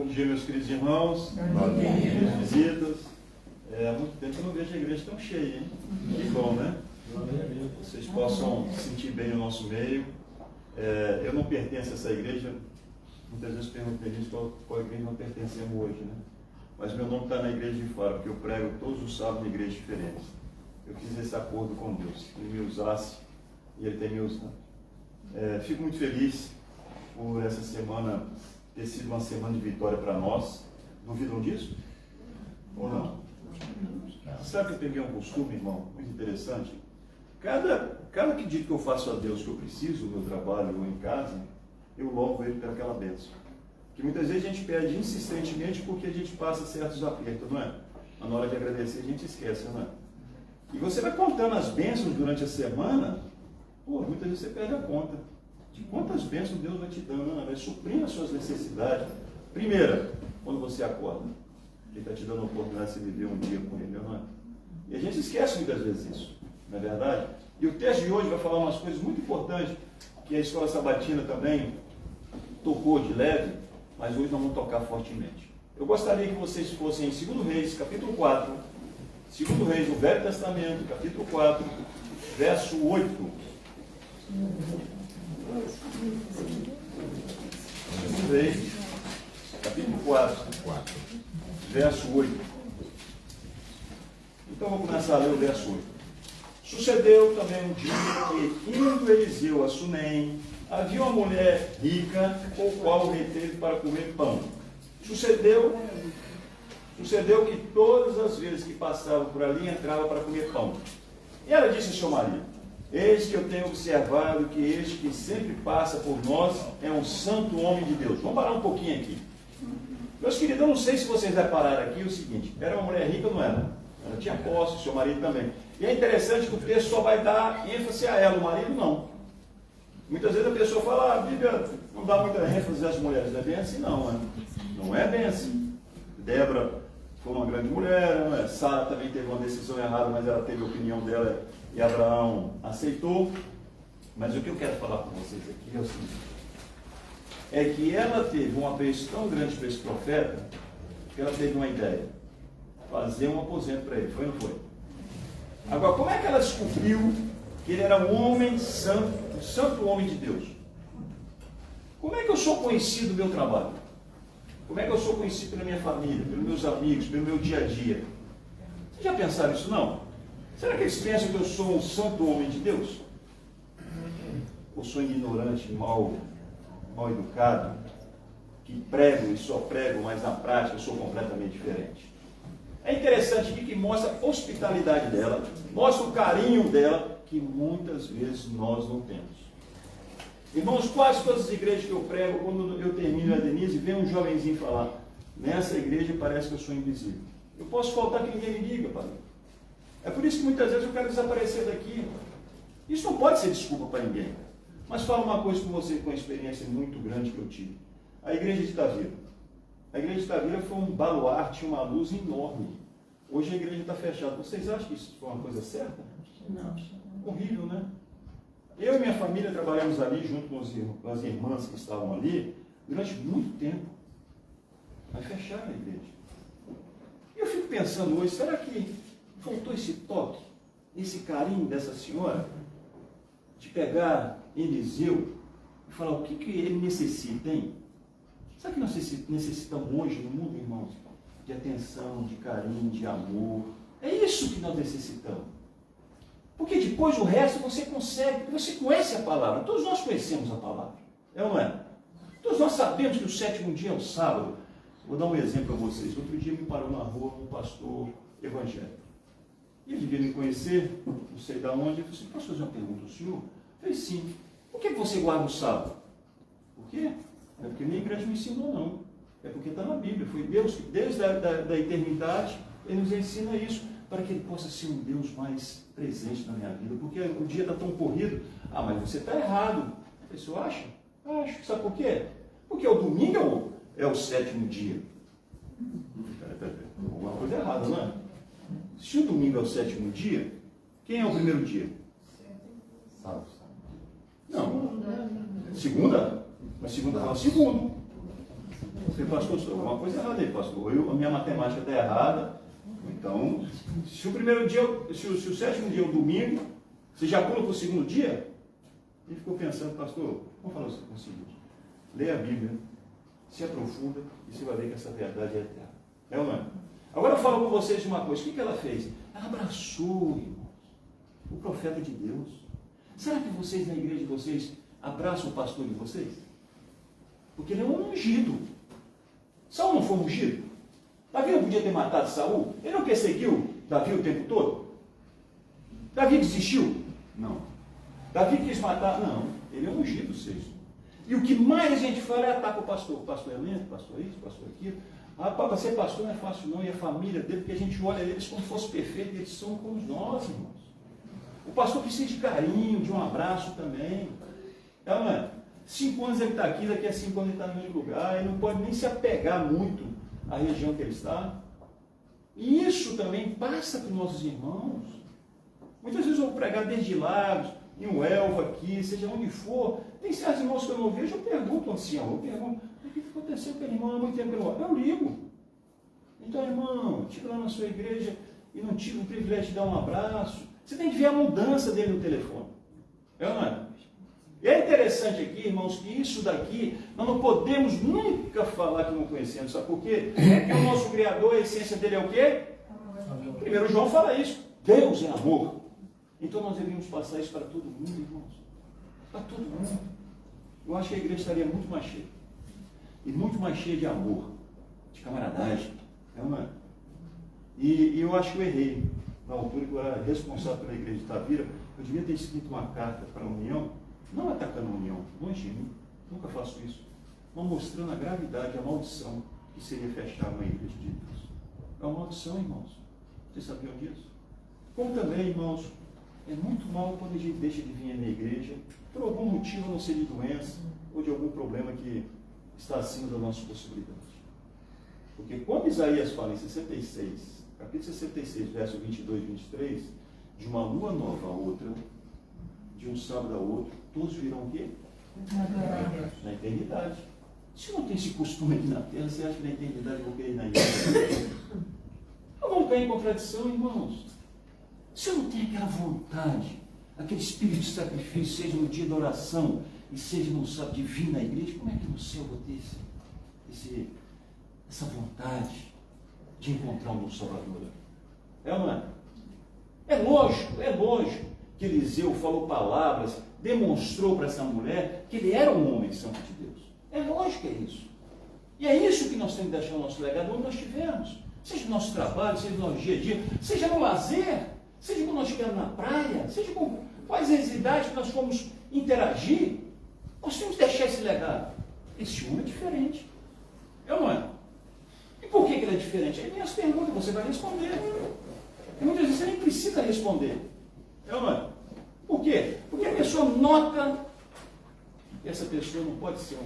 Bom dia, meus queridos irmãos. Bom dia. Visitas. Há muito tempo eu não vejo a igreja tão cheia, hein? Que bom, né? Vocês possam se sentir bem no nosso meio. Eu não pertenço a essa igreja. Muitas vezes pergunto para eles qual igreja nós pertencemos hoje, né? Mas meu nome está na igreja de fora, porque eu prego todos os sábados em igrejas diferentes. Eu fiz esse acordo com Deus, que Ele me usasse e Ele tem me usado. Fico muito feliz por essa semana ter sido uma semana de vitória para nós. Duvidam disso? Ou não? Sabe que eu peguei um costume, irmão, muito interessante? Cada pedido que eu faço a Deus que eu preciso, no meu trabalho ou em casa, eu louvo Ele por aquela bênção. Que muitas vezes a gente pede insistentemente porque a gente passa certos apertos, não é? Mas na hora de agradecer a gente esquece, não é? E você vai contando as bênçãos durante a semana, muitas vezes você perde a conta de quantas bênçãos Deus vai te dando, não é? Vai suprindo as suas necessidades. Primeira, quando você acorda, Ele está te dando a oportunidade de você viver um dia com Ele, não é? E a gente esquece muitas vezes isso, não é verdade? E o texto de hoje vai falar umas coisas muito importantes, que a escola sabatina também tocou de leve, mas hoje nós vamos tocar fortemente. Eu gostaria que vocês fossem em 2 Reis, capítulo 4, 2 Reis, no Velho Testamento, capítulo 4, verso 8. 2 Reis, capítulo 4, verso 8. Então vou começar a ler o verso 8. Sucedeu também um dia que, indo Eliseu a Sunem, havia uma mulher rica, o qual o reteve para comer pão. Sucedeu que todas as vezes que passava por ali, entrava para comer pão. E ela disse ao seu marido: eis que eu tenho observado que este que sempre passa por nós é um santo homem de Deus. Vamos parar um pouquinho aqui. Meus queridos, eu não sei se vocês repararam aqui o seguinte: era uma mulher rica ou não era? Ela tinha posse, seu marido também. E é interessante que o texto só vai dar ênfase a ela, o marido não. Muitas vezes a pessoa fala: a Bíblia não dá muita ênfase às mulheres. Não é bem assim, não. Né? Não é bem assim. Débora foi uma grande mulher, né? Sara também teve uma decisão errada, mas ela teve a opinião dela e Abraão aceitou. Mas o que eu quero falar com vocês aqui é o seguinte: é que ela teve um apreço tão grande para esse profeta, que ela teve uma ideia: fazer um aposento para ele. Foi ou não foi? Agora, como é que ela descobriu que ele era um homem santo, um santo homem de Deus? Como é que eu sou conhecido no meu trabalho? Como é que eu sou conhecido pela minha família, pelos meus amigos, pelo meu dia a dia? Vocês já pensaram isso, não? Será que eles pensam que eu sou um santo homem de Deus? Ou sou ignorante, mal educado, que prego e só prego, mas na prática eu sou completamente diferente? É interessante aqui que mostra a hospitalidade dela, mostra o carinho dela, que muitas vezes nós não temos. Irmãos, quase todas as igrejas que eu prego, quando eu termino a Denise, vem um jovenzinho falar: nessa igreja parece que eu sou invisível. Eu posso faltar que ninguém me liga, padre. É por isso que muitas vezes eu quero desaparecer daqui. Isso não pode ser desculpa para ninguém. Mas falo uma coisa com você, com uma experiência muito grande que eu tive. A igreja de Tavira. A igreja de Tavira foi um baluarte, uma luz enorme. Hoje a igreja está fechada. Vocês acham que isso foi uma coisa certa? Não. Horrível, né? Eu e minha família trabalhamos ali junto com as irmãs que estavam ali durante muito tempo. Mas fecharam a igreja. E eu fico pensando hoje: será que faltou esse toque, esse carinho dessa senhora, de pegar Eliseu e falar o que ele necessita, hein? Sabe que nós necessitamos hoje no mundo, irmãos? De atenção, de carinho, de amor. É isso que nós necessitamos. Porque depois o resto você consegue, porque você conhece a palavra. Todos nós conhecemos a palavra. É ou não é? Todos nós sabemos que o 7º dia é o sábado. Vou dar um exemplo para vocês. Outro dia me parou na rua um pastor evangélico. E ele devia me conhecer, não sei de onde. Ele falou assim: posso fazer uma pergunta ao senhor? Eu falei: sim. Por que você guarda o sábado? Por quê? Não é porque minha igreja me ensinou, não. É porque está na Bíblia. Foi Deus que, desde a eternidade, Ele nos ensina isso, para que Ele possa ser um Deus mais presente na minha vida. Porque o dia está tão corrido. Ah, mas você está errado. Eu falei: você acha? Acho. Sabe por quê? Porque o domingo é o 7º dia. Alguma coisa errada, não é? Se o domingo é o 7º dia, quem é o primeiro dia? Sábado. Não. Segunda? Mas segunda é o segundo. Eu falei, pastor, estou alguma coisa errada aí, pastor. A minha matemática está errada. Então, se o primeiro dia, se o sétimo dia é o domingo, você já pula para o segundo dia? Ele ficou pensando, pastor, vamos falar o seguinte: leia a Bíblia, se aprofunda e você vai ver que essa verdade é eterna. É ou não é? Agora eu falo com vocês de uma coisa: o que ela fez? Ela abraçou, irmãos, o profeta de Deus. Será que vocês na igreja de vocês abraçam o pastor de vocês? Porque ele é um ungido. Saul não foi ungido? Davi não podia ter matado Saul? Ele não perseguiu Davi o tempo todo? Davi desistiu? Não. Davi quis matar? Não. Ele é ungido, sexto. E o que mais a gente fala é atacar o pastor. O pastor é lento, o pastor isso, o pastor aquilo. Ah, para ser pastor não é fácil não, e a família dele, porque a gente olha eles como se fosse perfeito, eles são como nós, irmãos. O pastor precisa de carinho, de um abraço também. É, não é? 5 anos ele está aqui, daqui a 5 anos ele está no mesmo lugar, ele não pode nem se apegar muito à região que ele está. E isso também passa para os nossos irmãos. Muitas vezes eu vou pregar desde Lagos, em um Elva aqui, seja onde for. Tem certos irmãos que eu não vejo, eu pergunto ao ancião, o que aconteceu com aquele irmão há muito tempo? Eu ligo. Então, irmão, estive lá na sua igreja e não tive o privilégio de dar um abraço. Você tem que ver a mudança dele no telefone. É ou não é? E é interessante aqui, irmãos, que isso daqui, nós não podemos nunca falar que não conhecemos. Sabe por quê? Porque o nosso Criador, a essência dele é o quê? Primeiro João fala isso. Deus é amor. Então nós deveríamos passar isso para todo mundo, irmãos. Para todo mundo. Eu acho que a igreja estaria muito mais cheia. E muito mais cheia de amor, de camaradagem. É uma... E eu acho que eu errei. Na altura que eu era responsável pela igreja de Tavira, eu devia ter escrito uma carta para a União, não atacando a União, longe de mim, nunca faço isso, mas mostrando a gravidade, a maldição que seria fechar uma igreja de Deus. É uma maldição, irmãos. Vocês sabiam disso? Como também, irmãos, é muito mal quando a gente deixa de vir na igreja, por algum motivo, não sei, de doença, ou de algum problema que está acima da nossa possibilidade. Porque quando Isaías fala em 66, capítulo 66, verso 22 e 23, de uma lua nova a outra, de um sábado a outro, todos virão o quê? Na eternidade. Se não tem esse costume aqui na terra, você acha que na eternidade eu vou querer ir na igreja? Não vamos cair em contradição, irmãos. Se eu não tenho aquela vontade, aquele espírito de sacrifício, seja no dia da oração e seja no sábado de vir na igreja, como é que no céu eu vou ter essa vontade de encontrar um Salvador? É ou não é? É lógico que Eliseu falou palavras, demonstrou para essa mulher que ele era um homem santo de Deus. É lógico que é isso. E é isso que nós temos que deixar o nosso legado onde nós estivermos. Seja no nosso trabalho, seja no nosso dia a dia, seja no lazer, seja quando nós estivermos na praia, seja com quais as idades que nós fomos interagir. Nós temos que deixar esse legado. Esse homem é diferente. É ou não é? E por que ele é diferente? Aí vem as perguntas, você vai responder. E muitas vezes você nem precisa responder. É ou não é? Por quê? Porque a pessoa nota que essa pessoa não pode ser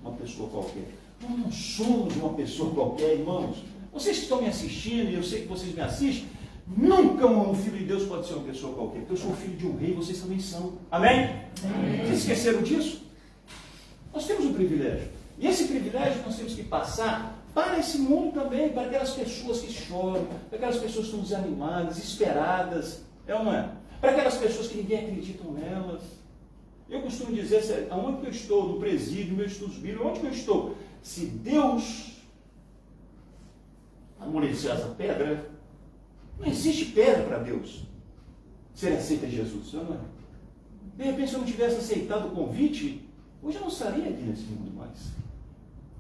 uma pessoa qualquer. Nós não somos uma pessoa qualquer, irmãos. Vocês que estão me assistindo, e eu sei que vocês me assistem, nunca um filho de Deus pode ser uma pessoa qualquer. Porque eu sou filho de um rei, vocês também são. Amém? Amém. Vocês esqueceram disso? Nós temos um privilégio. E esse privilégio nós temos que passar para esse mundo também, para aquelas pessoas que choram, para aquelas pessoas que estão desanimadas, desesperadas, é ou não é? Para aquelas pessoas que ninguém acredita nelas. Eu costumo dizer, aonde que eu estou, no presídio, no meu estudo bíblico, onde que eu estou? Se Deus amoleceu essa pedra, não existe pedra para Deus. Se ele aceita Jesus, não é? De repente, se eu não tivesse aceitado o convite, hoje eu não estaria aqui nesse mundo mais.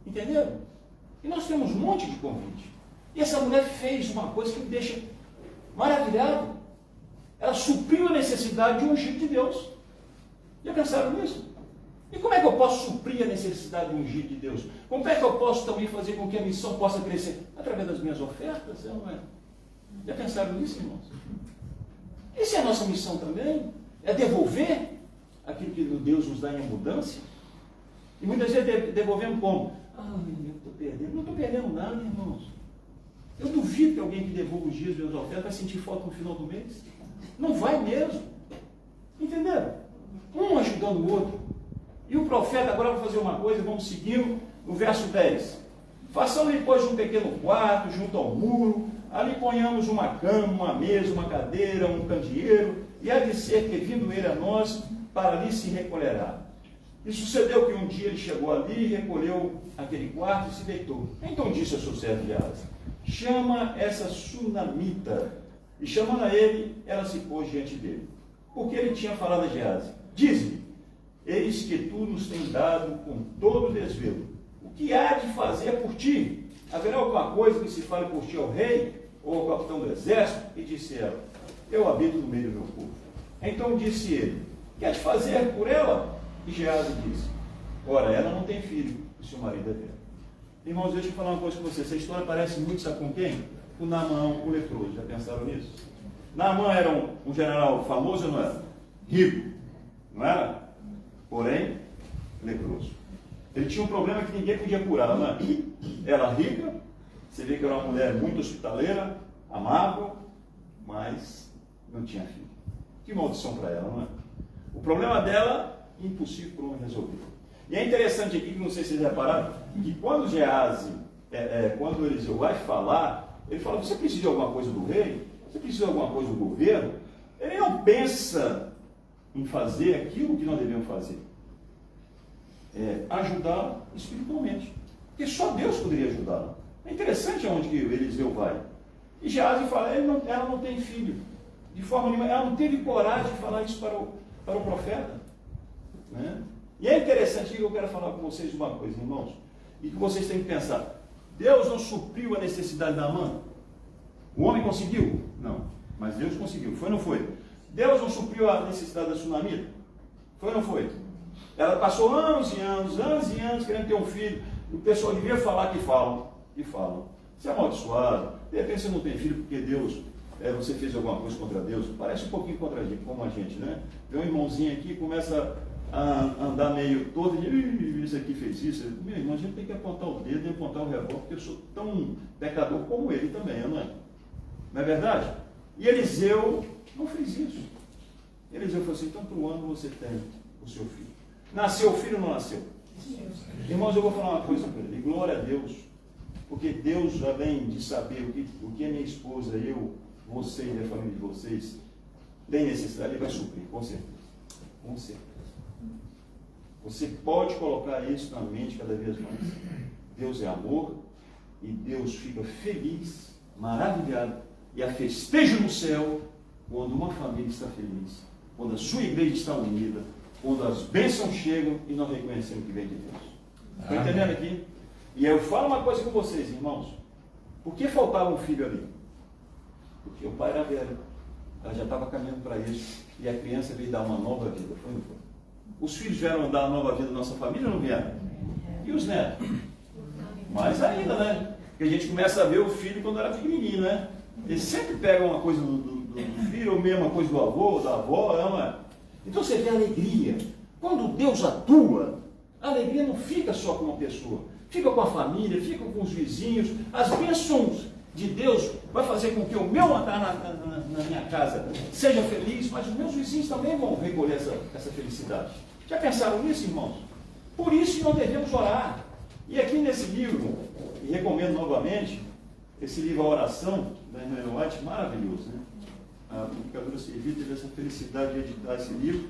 Entenderam? E nós temos um monte de convite. E essa mulher fez uma coisa que me deixa maravilhado. Ela supriu a necessidade de um ungido de Deus. Já pensaram nisso? E como é que eu posso suprir a necessidade de um ungido de Deus? Como é que eu posso também fazer com que a missão possa crescer? Através das minhas ofertas, não é? Já pensaram nisso, irmãos? Essa é a nossa missão também. É devolver aquilo que Deus nos dá em abundância. E muitas vezes devolvemos como? Eu estou perdendo. Não estou perdendo nada, irmãos. Eu duvido que alguém que devolva os dias das ofertas vai sentir falta no final do mês. Não vai mesmo. Entenderam? Um ajudando o outro. E o profeta agora vai fazer uma coisa, vamos seguir no verso 10. Façamos depois um pequeno quarto junto ao muro, ali ponhamos uma cama, uma mesa, uma cadeira, um candeeiro, e há de ser que, vindo ele a nós, para ali se recolherá. E sucedeu que um dia ele chegou ali, recolheu aquele quarto e se deitou. Então disse ao seu servo Geazi: chama essa sunamita. E chamando a ele, ela se pôs diante dele. Porque ele tinha falado a Geazi: dize-me, eis que tu nos tens dado com todo desvelo. O que há de fazer por ti? Haverá alguma coisa que se fale por ti ao rei ou ao capitão do exército? E disse ela: eu habito no meio do meu povo. Então disse ele: que há de fazer por ela? E Geazi disse: ora, ela não tem filho, e seu marido é velho. Irmãos, deixa eu falar uma coisa com vocês. Essa história parece muito, sabe com quem? Com Naamã, o leproso. Já pensaram nisso? Naamã era um general famoso ou não era? Rico, não era? Porém, leproso. Ele tinha um problema que ninguém podia curar, não é? Ela rica, você vê que era uma mulher muito hospitaleira, amável, mas não tinha filho. Que maldição para ela, não é? O problema dela, impossível para o homem resolver. E é interessante aqui, que não sei se vocês repararam, que quando Geazi, quando Eliseu vai falar, ele fala: você precisa de alguma coisa do rei? Você precisa de alguma coisa do governo? Ele não pensa em fazer aquilo que nós devemos fazer. Ajudá-la espiritualmente. Porque só Deus poderia ajudá-la. É interessante aonde que Eliseu vai. E Geazi fala: ela não tem filho. De forma nenhuma, ela não teve coragem de falar isso para o profeta. Né? E é interessante que eu quero falar com vocês uma coisa, irmãos, e que vocês têm que pensar: Deus não supriu a necessidade da Naamã? O homem conseguiu? Não. Mas Deus conseguiu. Foi ou não foi? Deus não supriu a necessidade da sunamita? Foi ou não foi? Ela passou anos e anos querendo ter um filho. O pessoal devia falar que falam. Você é amaldiçoado. De repente você não tem filho porque Deus, você fez alguma coisa contra Deus. Parece um pouquinho contra a gente, como a gente, né? Vem um irmãozinho aqui e começa a andar meio todo e diz: esse aqui fez isso. Meu irmão, a gente tem que apontar o dedo e apontar o revólver, porque eu sou tão pecador como ele também, não é? Não é verdade? E Eliseu não fez isso. Eliseu falou assim: então para o ano você tem o seu filho. Nasceu o filho ou não nasceu? Irmãos, eu vou falar uma coisa para ele: e glória a Deus, porque Deus, além de saber o que a minha esposa, eu, você e a família de vocês tem necessidade, Ele vai suprir, com certeza. Com certeza. Você pode colocar isso na mente cada vez mais. Deus é amor e Deus fica feliz, maravilhado e a festeja no céu quando uma família está feliz, quando a sua igreja está unida, quando as bênçãos chegam e nós reconhecemos que vem de Deus. Estão entendendo aqui? E eu falo uma coisa com vocês, irmãos: por que faltava um filho ali? Porque o pai era velho, ela já estava caminhando para isso, e a criança veio dar uma nova vida. Foi ou não foi? Os filhos vieram dar uma nova vida na nossa família ou não vieram? E os netos? Mais ainda, né? Porque a gente começa a ver o filho quando era pequenininho, né? Eles sempre pegam uma coisa do filho, ou mesmo uma coisa do avô, da avó, não é? Então você vê a alegria. Quando Deus atua, a alegria não fica só com uma pessoa, fica com a família, fica com os vizinhos. As bênçãos de Deus vai fazer com que o meu andar na minha casa seja feliz, mas os meus vizinhos também vão recolher essa felicidade. Já pensaram nisso, irmãos? Por isso nós devemos orar. E aqui nesse livro, e recomendo novamente, esse livro A Oração, da Ellen White, maravilhoso, né? A publicadora Servir teve essa felicidade de editar esse livro.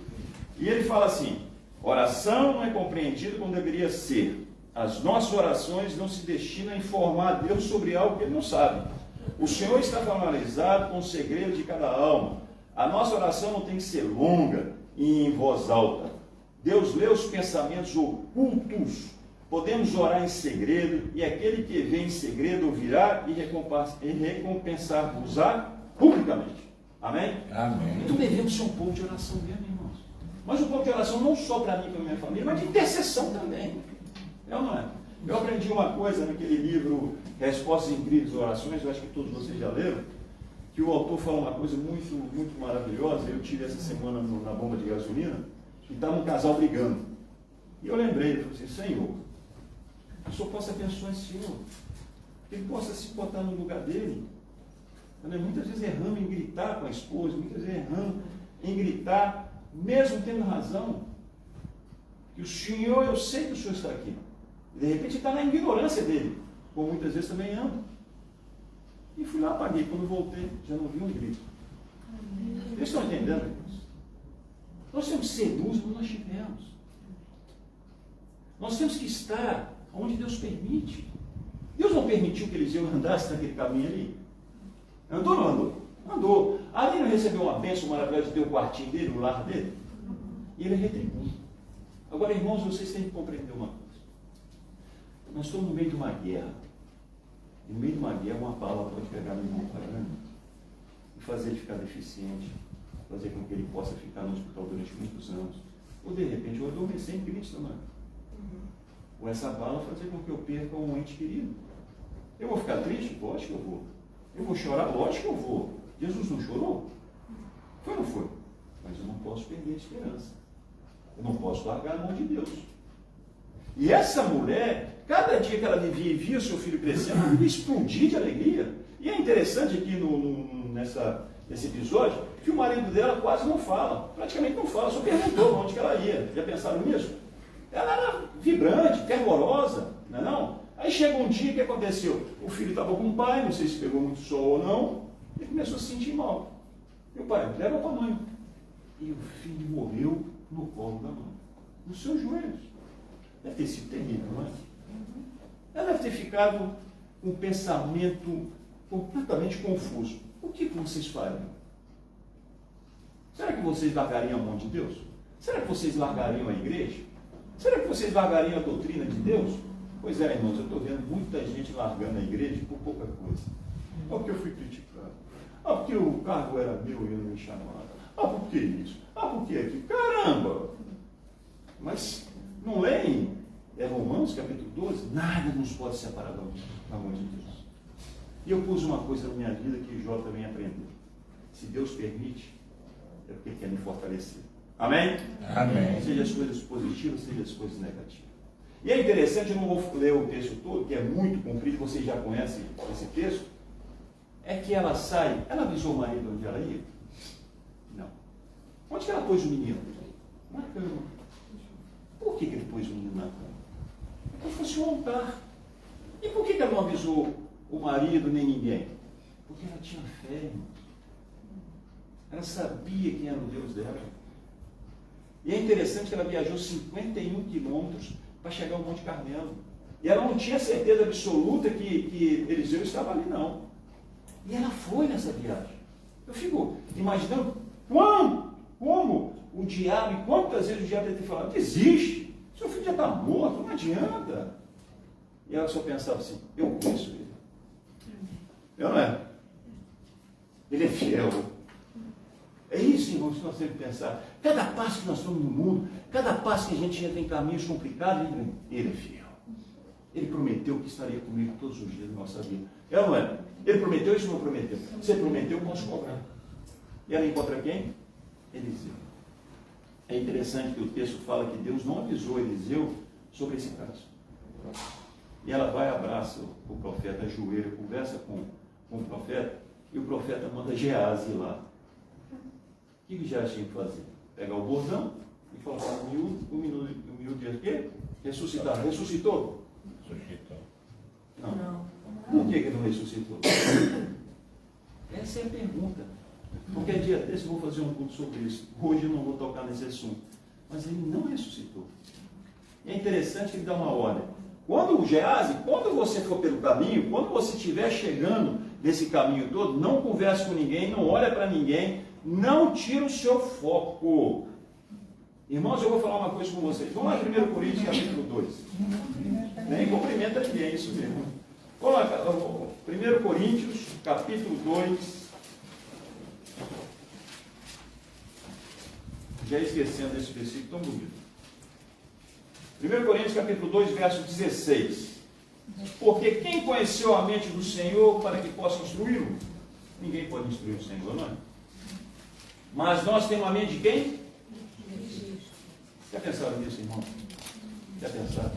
E ele fala assim: oração não é compreendida como deveria ser. As nossas orações não se destinam a informar a Deus sobre algo que Ele não sabe. O Senhor está familiarizado com o segredo de cada alma. A nossa oração não tem que ser longa e em voz alta. Deus lê os pensamentos ocultos. Podemos orar em segredo, e aquele que vê em segredo ouvirá e recompensar-vos-á publicamente. Amém? Amém. Então devemos ser um povo de oração mesmo, irmãos. Mas um povo de oração não só para mim e para a minha família, mas de intercessão também. É ou não é? Eu aprendi uma coisa naquele livro Respostas Incríveis às Orações, eu acho que todos vocês já leram, que o autor fala uma coisa muito, muito maravilhosa. Eu tive essa semana na bomba de gasolina, e estava um casal brigando. E eu lembrei, eu falei assim: Senhor, que o Senhor possa abençoar esse senhor, que ele possa se botar no lugar dele. Muitas vezes erramos em gritar com a esposa, muitas vezes erramos em gritar, mesmo tendo razão. Que o Senhor, eu sei que o Senhor está aqui. De repente está na ignorância dele. como muitas vezes também ando. E fui lá, apaguei. Quando voltei, já não vi um grito. Vocês estão entendendo, irmãos? Nós temos que ser luz onde nós estivermos. Nós temos que estar onde Deus permite. Deus não permitiu que Eliseu andasse naquele caminho ali. Andou ou não andou? Andou. Ali não recebeu uma bênção maravilhosa de ter o quartinho dele, o lar dele? E ele retribuiu. Agora, irmãos, vocês têm que compreender uma coisa. Nós estamos no meio de uma guerra. E no meio de uma guerra, uma bala pode pegar no irmão parando e fazer ele ficar deficiente, fazer com que ele possa ficar no hospital durante muitos anos. Ou, de repente, eu adormecer em Cristo, não é? Ou essa bala fazer com que eu perca um ente querido. Eu vou ficar triste? Lógico que eu vou. Eu vou chorar? Lógico que eu vou. Jesus não chorou? Foi ou não foi? Mas eu não posso perder a esperança. Eu não posso largar a mão de Deus. E essa mulher, cada dia que ela vivia e via o seu filho crescendo, ela vivia explodir de alegria. E é interessante aqui nesse episódio, que o marido dela quase não fala. Praticamente não fala, só perguntou onde que ela ia. Já pensaram nisso? Ela era vibrante, fervorosa, não é não? Aí chega um dia, o que aconteceu? O filho estava com o pai, não sei se pegou muito sol ou não, e começou a se sentir mal. E o pai, leva para a mãe. E o filho morreu no colo da mãe, nos seus joelhos. Deve ter sido terrível, não é? Ela deve ter ficado com um pensamento completamente confuso. O que vocês fariam? Será que vocês largariam a mão de Deus? Será que vocês largariam a igreja? Será que vocês largariam a doutrina de Deus? Pois é, irmãos, eu estou vendo muita gente largando a igreja por pouca coisa. Ah, porque eu fui criticado. Ah, porque o cargo era meu e eu não me chamaram. Ah, por que isso? Ah, por que aquilo? Caramba! Mas não leem Romanos capítulo 12? Nada nos pode separar da mão de Deus. E eu pus uma coisa na minha vida que Jó também aprendeu. Se Deus permite, é porque quer me fortalecer. Amém? Amém. Seja as coisas positivas, seja as coisas negativas. E é interessante, eu não vou ler o texto todo, que é muito comprido, vocês já conhecem esse texto, é que ela sai, ela avisou o marido onde ela ia? Não. Onde que ela pôs o menino? Na cama. Por que ele pôs o menino na cama? Porque fosse um altar. E por que ela não avisou o marido nem ninguém? Porque ela tinha fé, irmãos. Ela sabia quem era o Deus dela. E é interessante que ela viajou 51 quilômetros para chegar ao Monte Carmelo. E ela não tinha certeza absoluta que Eliseu estava ali, não. E ela foi nessa viagem. Eu fico imaginando como o diabo, e quantas vezes o diabo deve ter falado, desiste, seu filho já está morto, não adianta. E ela só pensava assim, eu conheço ele. Eu não é? Ele é fiel. É isso, irmãos, que nós temos que pensar. Cada passo que nós estamos no mundo, cada passo que a gente entra em caminhos complicados, ele é fiel. Ele prometeu que estaria comigo todos os dias da nossa vida. É ou não é? Ele prometeu isso ou não prometeu? Se ele prometeu, eu posso cobrar. E ela encontra quem? Eliseu. É interessante que o texto fala que Deus não avisou Eliseu sobre esse caso. E ela vai, abraça o profeta, ajoelha, conversa com o profeta, e o profeta manda Geazi ir lá. O que Geazi tinha que fazer? Pegar o bordão e colocar o miúdo de quê? Ressuscitar. Ressuscitou? Ressuscitou. Não. Por que ele não ressuscitou? Essa é a pergunta. Porque dia desse eu vou fazer um culto sobre isso. Hoje eu não vou tocar nesse assunto. Mas ele não ressuscitou. E é interessante que ele dá uma ordem. Quando o Geazi, quando você for pelo caminho, quando você estiver chegando nesse caminho todo, não converse com ninguém, não olha para ninguém, não tira o seu foco. Irmãos, eu vou falar uma coisa com vocês. Vamos lá, 1 Coríntios, capítulo 2. Nem cumprimenta ninguém, é isso mesmo. Vamos lá, 1 Coríntios, capítulo 2. Já esquecendo esse versículo tão bonito. 1 Coríntios, capítulo 2, verso 16. Porque quem conheceu a mente do Senhor para que possa instruí-lo? Ninguém pode instruir o Senhor, não é? Mas nós temos a mente de quem? Já pensaram nisso, irmão? Já pensaram?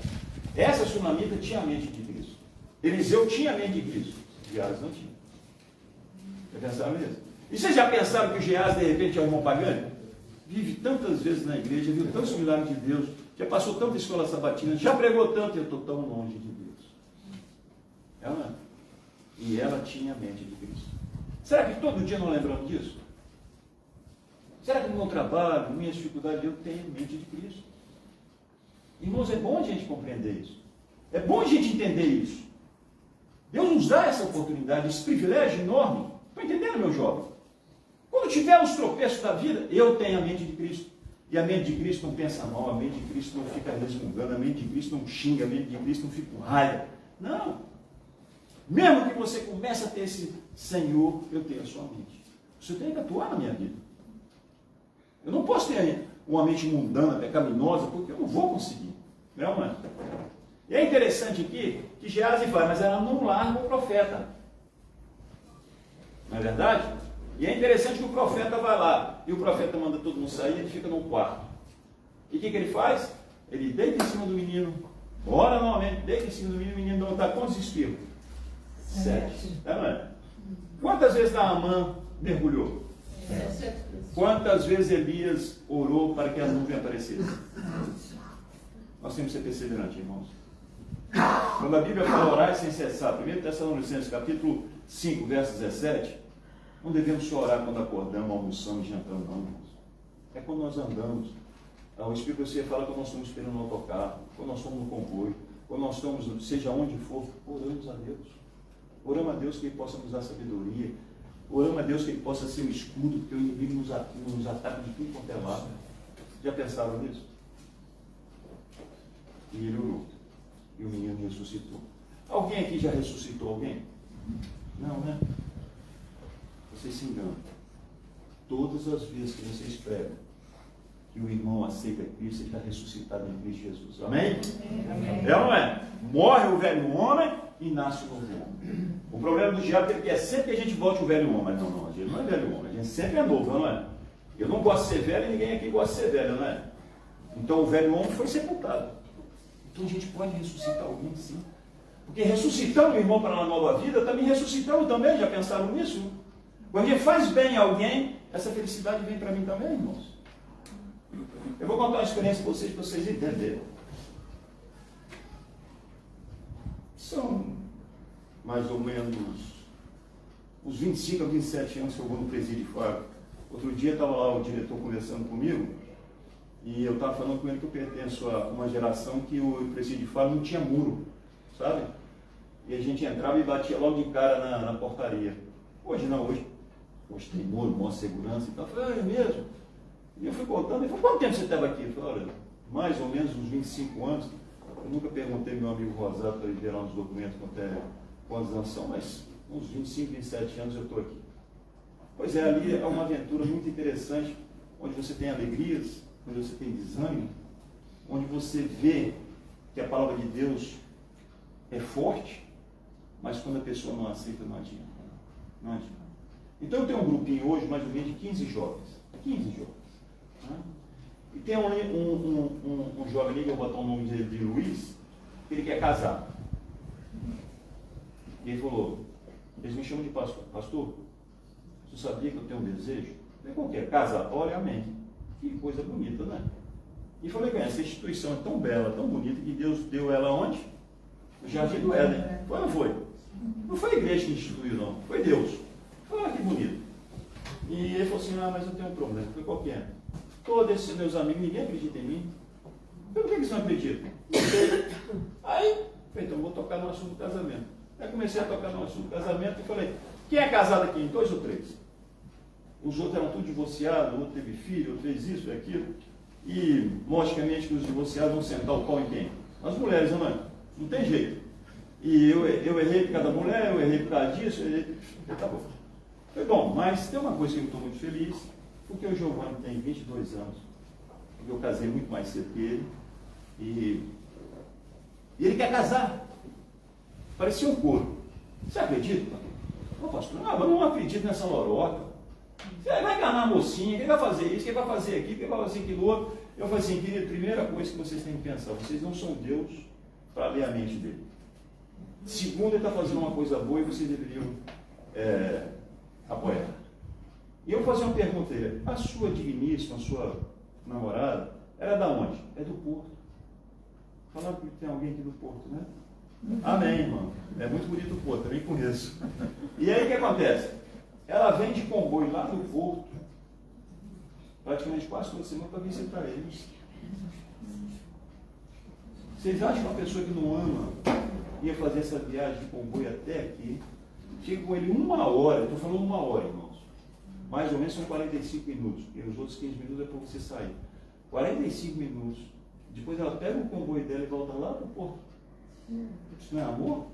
Essa sunamita tinha a mente de Cristo. Eliseu tinha a mente de Cristo. Geazi não tinha. Já pensaram nisso? E vocês já pensaram que o Geazi, de repente, é um irmão pagano? Vive tantas vezes na igreja, viu tantos milagres de Deus, já passou tanta escola sabatina, já pregou tanto, e eu estou tão longe de Deus. E ela tinha a mente de Cristo. Será que todo dia não lembramos disso? Será que no meu trabalho, nas minhas dificuldades, eu tenho a mente de Cristo? Irmãos, é bom a gente compreender isso. É bom a gente entender isso. Deus nos dá essa oportunidade, esse privilégio enorme. Estão entendendo, meu jovem? Quando tiver os tropeços da vida, eu tenho a mente de Cristo. E a mente de Cristo não pensa mal, a mente de Cristo não fica resmungando, a mente de Cristo não xinga, a mente de Cristo não fica com raiva. Não. Mesmo que você comece a ter esse Senhor, eu tenho a sua mente. Você tem que atuar na minha vida. Eu não posso ter uma mente mundana, pecaminosa, porque eu não vou conseguir. Não é, mãe? E é interessante aqui que Geazi vai, mas ela não larga o profeta. Não é verdade? E é interessante que o profeta vai lá, e o profeta manda todo mundo sair, ele fica num quarto. E o que ele faz? Ele deita em cima do menino, ora novamente, deita em cima do menino, o menino não está quantos espirros? 7. É, não é? Quantas vezes Naamã mergulhou? 7. Quantas vezes Elias orou para que a nuvem aparecesse? Nós temos que ser perseverantes, irmãos. Quando a Bíblia fala orar sem cessar, 1 Tessalonicenses capítulo 5, verso 17, não devemos só orar quando acordamos, almoçamos, jantamos, não, irmãos. É quando nós andamos. O Espírito Santo fala quando nós estamos esperando no autocarro, quando nós estamos no comboio, quando nós estamos, seja onde for, oramos a Deus. Oramos a Deus que Ele possa nos dar sabedoria. Oramos a Deus que Ele possa ser o escudo, porque o inimigo nos ataca de tudo quanto é lado. Já pensaram nisso? E ele orou. E o menino ressuscitou. Alguém aqui já ressuscitou alguém? Não, né? Vocês se enganam. Todas as vezes que vocês pregam que o irmão aceita Cristo, ele está ressuscitado em Cristo Jesus. Amém? Amém. É ou não é? Morre o velho homem e nasce o novo homem. O problema do diabo é que ele quer sempre que a gente volte o velho homem. Mas não, a gente não é velho homem, a gente sempre é novo, não é? Eu não gosto de ser velho e ninguém aqui gosta de ser velho, não é? Então o velho homem foi sepultado. Então a gente pode ressuscitar alguém, sim. Porque ressuscitando o irmão para uma nova vida, também ressuscitamos também, já pensaram nisso? Quando a gente faz bem a alguém, essa felicidade vem para mim também, irmãos. Eu vou contar uma experiência para vocês entenderem. São mais ou menos uns 25 a 27 anos que eu vou no presídio Fábio. Outro dia estava lá o diretor conversando comigo, e eu estava falando com ele que eu pertenço a uma geração que o presídio Fábio não tinha muro, sabe? E a gente entrava e batia logo de cara na portaria. Hoje não, hoje tem muro, maior segurança e tal. Eu falei, é mesmo? E eu fui contando, ele falou, quanto tempo você estava aqui? Eu falei, olha, mais ou menos uns 25 anos. Eu nunca perguntei ao meu amigo Rosado para ele ver lá uns documentos quantos anos são, mas uns 25, 27 anos eu estou aqui. Pois é, ali é uma aventura muito interessante, onde você tem alegrias, onde você tem desânimo, onde você vê que a palavra de Deus é forte, mas quando a pessoa não aceita, não adianta. Não adianta. Então eu tenho um grupinho hoje, mais ou menos, de 15 jovens. 15 jovens. Né? E tem um jovem ali, que eu vou botar o nome dele de Luiz, que ele quer casar. E ele falou, eles me chamam de pastor. Pastor, você sabia que eu tenho um desejo? Eu falei, qual que é? Casar? Olha, amém. Que coisa bonita, né? E falei, essa instituição é tão bela, tão bonita, que Deus deu ela onde? No Jardim do Éden. Foi ou não foi? Não foi a igreja que instituiu, não. Foi Deus. Olha que bonito. E ele falou assim, mas eu tenho um problema. Eu falei, qual que é? Todos esses meus amigos, ninguém acredita em mim. Eu falei, por que eles não acreditam? Aí, falei, então vou tocar no assunto do casamento. Aí comecei a tocar no assunto do casamento e falei, quem é casado aqui? 2 ou 3? Os outros eram tudo divorciados, o outro teve filho, o outro fez isso e aquilo. E, logicamente, que os divorciados vão sentar o pau em quem? As mulheres, não é? Não tem jeito. E eu errei por causa da mulher, eu errei por causa disso, eu errei. Tá bom. Foi bom, mas tem uma coisa que eu estou muito feliz, porque o Giovanni tem 22 anos, porque eu casei muito mais cedo que ele, e ele quer casar. Parecia um couro. Você acredita? Não, pastor, mas eu não acredito nessa loroca. Você vai enganar a mocinha, quem vai fazer isso, quem vai fazer aquilo, quem vai fazer aquilo outro. Eu falei assim, querido, primeira coisa que vocês têm que pensar, vocês não são Deus para ler a mente dele. Segundo, ele está fazendo uma coisa boa e vocês deveriam apoiar. E eu vou fazer uma pergunta a ele. A sua digníssima, a sua namorada, era da onde? É do Porto. Falaram que tem alguém aqui do Porto, né? Amém, irmão. É muito bonito o Porto, também conheço. E aí o que acontece? Ela vem de comboio lá do Porto, praticamente quase toda semana, para visitar eles. Vocês acham que uma pessoa que não ama ia fazer essa viagem de comboio até aqui? Chega com ele 1 hora, estou falando 1 hora, irmãos. Mais ou menos são 45 minutos, e os outros 15 minutos é para você sair. 45 minutos. Depois ela pega o comboio dela e volta lá para o Porto. Isso não é amor?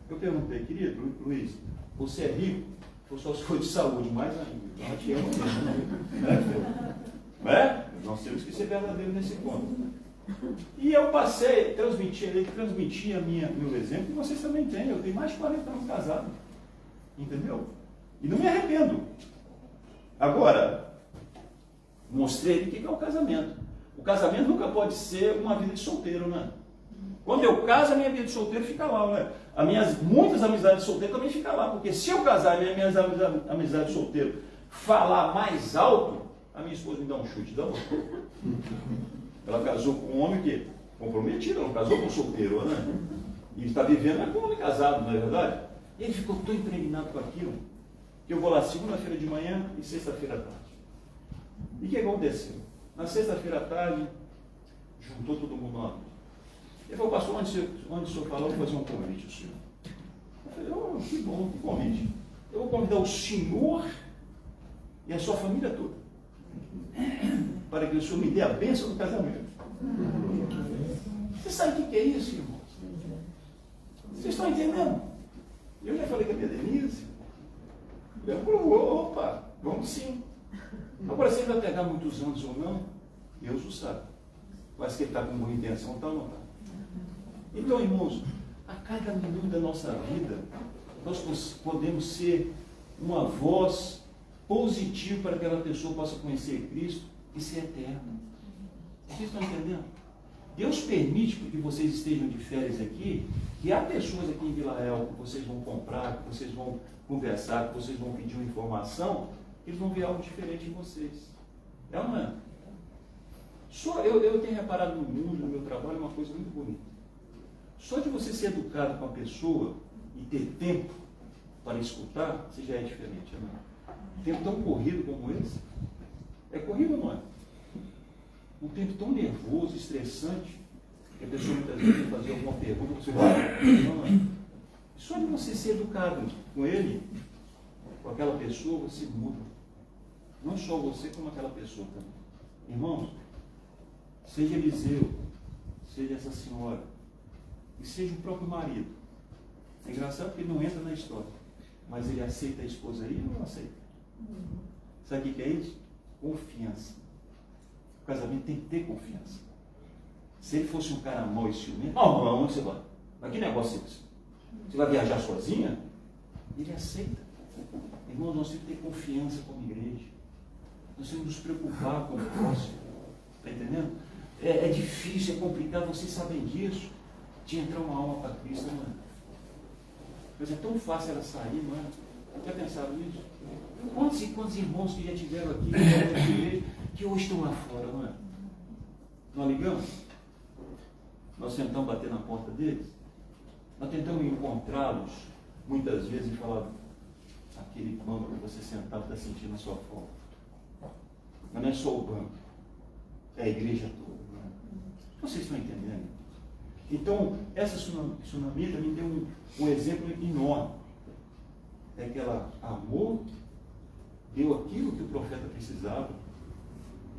Eu perguntei, querido Luiz, você é rico? Ou só se for de saúde, mais ainda. Então, ela te ama mesmo. Não é? Nós temos que ser verdadeiros nesse ponto. E eu passei, transmiti meu exemplo, e vocês também têm. Eu tenho mais de 40 anos casado. Entendeu? E não me arrependo. Agora, mostrei o que é o casamento. O casamento nunca pode ser uma vida de solteiro, né? Quando eu caso, a minha vida de solteiro fica lá, né? Muitas amizades de solteiro também ficam lá, porque se eu casar e minhas amizades de solteiro falar mais alto, a minha esposa me dá um chute, dá uma. Ela casou com um homem que comprometido, ela não casou com um solteiro, né? E está vivendo com um homem casado, não é verdade? E ele ficou tão impregnado com aquilo, que eu vou lá segunda-feira de manhã e sexta-feira à tarde. E o que aconteceu? Na sexta-feira à tarde, juntou todo mundo lá. Ele falou, pastor, onde o senhor falou, eu vou fazer um convite ao senhor. Eu falei, oh, que bom, que convite. Eu vou convidar o senhor e a sua família toda, para que o senhor me dê a bênção do casamento. Você sabe o que é isso, irmãos? Vocês estão entendendo? Eu já falei com a minha Denise. Eu falei, opa, vamos sim. Agora, se ele vai pegar muitos anos ou não, Deus o sabe. Mas que ele está com boa intenção, está ou não está? Então, irmãos, a cada minuto da nossa vida, nós podemos ser uma voz positiva para que aquela pessoa possa conhecer Cristo e ser eterno. Vocês estão entendendo? Deus permite que vocês estejam de férias aqui, que há pessoas aqui em Vila Real que vocês vão comprar, que vocês vão conversar, que vocês vão pedir uma informação, eles vão ver algo diferente em vocês. É ou não é? Eu tenho reparado no mundo, no meu trabalho, uma coisa muito bonita. Só de você ser educado com a pessoa e ter tempo para escutar, você já é diferente, não é? Um tempo tão corrido como esse, é corrido ou não é? Um tempo tão nervoso, estressante, que a pessoa muitas vezes vai fazer alguma pergunta, você vai, não é? Só de você ser educado com ele, com aquela pessoa, você muda. Não só você, como aquela pessoa também. Irmãos, seja Eliseu, seja essa senhora, e seja o próprio marido. É engraçado porque ele não entra na história, mas ele aceita a esposa aí ou não aceita? Sabe o que é isso? Confiança. O casamento tem que ter confiança. Se ele fosse um cara mau e ciumento, onde você vai? Mas que negócio é esse? Você vai viajar sozinha? Ele aceita. Irmãos, nós temos que ter confiança como igreja. Nós temos que nos preocupar com o próximo. Está entendendo? É difícil, é complicado, vocês sabem disso, de entrar uma alma para Cristo, não é? Mas é tão fácil ela sair, não é? Já pensaram nisso? Quantos e quantos irmãos que já tiveram aqui, que hoje estão lá fora, não é? Nós ligamos? Nós tentamos bater na porta deles? Nós tentamos encontrá-los, muitas vezes, e falar, aquele banco que você sentado está sentindo a sua falta. Mas não é só o banco, é a igreja toda. Não é? Vocês estão entendendo? Então, essa tsunamita me deu um exemplo enorme. É que ela amou, deu aquilo que o profeta precisava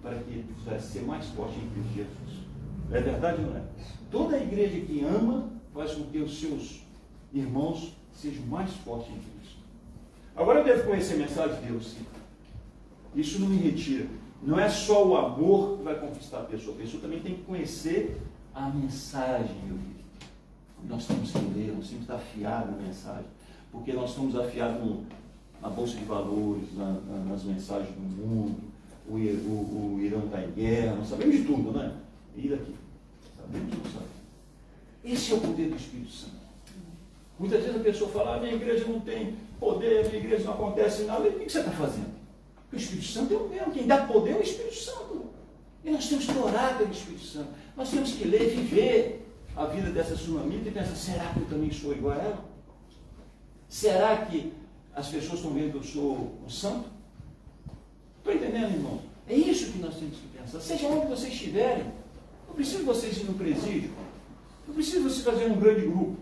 para que ele pudesse ser mais forte em Cristo Jesus. É verdade ou não é? Toda a igreja que ama faz com que os seus irmãos sejam mais fortes em Cristo. Agora eu devo conhecer a mensagem de Deus, sim. Isso não me retira. Não é só o amor que vai conquistar a pessoa também tem que conhecer a mensagem, meu filho. Nós temos que ler, nós temos que estar afiados na mensagem, porque nós estamos afiados na Bolsa de Valores, nas mensagens do mundo, o Irã está em guerra, nós sabemos de tudo, né? E daqui? Sabemos ou não sabemos? Esse é o poder do Espírito Santo. Muitas vezes a pessoa fala, minha igreja não tem poder, minha igreja não acontece nada. E o que você está fazendo? Porque o Espírito Santo é o mesmo, quem dá poder é o Espírito Santo. E nós temos que orar pelo Espírito Santo. Nós temos que ler, viver. a vida dessa sunamita e pensa, será que eu também sou igual a ela? Será que as pessoas estão vendo que eu sou um santo? Estou entendendo, irmão? É isso que nós temos que pensar. Seja onde vocês estiverem, não preciso vocês ir no presídio, não preciso vocês fazerem um grande grupo.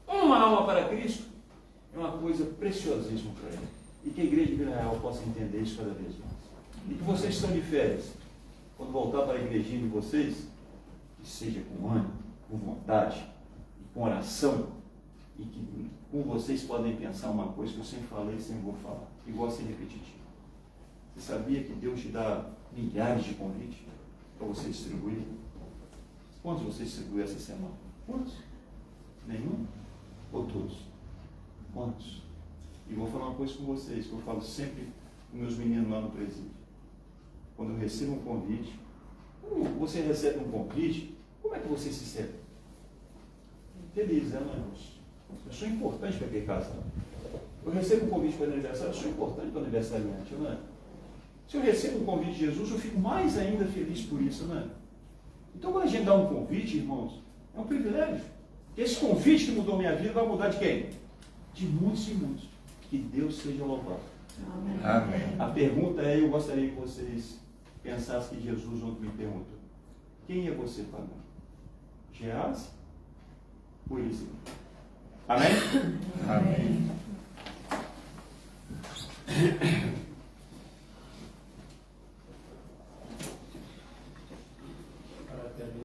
Uma alma para Cristo é uma coisa preciosíssima para Ele. E que a igreja de Vila Real possa entender isso cada vez mais. E que vocês estão de férias, quando voltar para a igrejinha de vocês, que seja com ânimo, com vontade, e com oração, e que com vocês podem pensar uma coisa que eu sempre falei e sempre vou falar, e gosto de ser repetitivo. Você sabia que Deus te dá milhares de convites para você distribuir? Quantos você distribuiu essa semana? Quantos? Nenhum? Ou todos? Quantos? E vou falar uma coisa com vocês, que eu falo sempre com meus meninos lá no presídio. Quando eu recebo um convite, como você recebe um convite, como é que você se sente? Feliz, né, irmãos? Eu sou importante para aquele casal. Eu recebo um convite para o aniversário, eu sou importante para o aniversariante, não é? Se eu recebo um convite de Jesus, eu fico mais ainda feliz por isso, não é? Então, quando a gente dá um convite, irmãos, é um privilégio. Esse convite que mudou minha vida vai mudar de quem? De muitos e muitos. Que Deus seja louvado. Amém. A pergunta é, eu gostaria que vocês pensassem que Jesus ontem me perguntou: quem é você para mim? Geás ou Eliseu? Amém? Amém.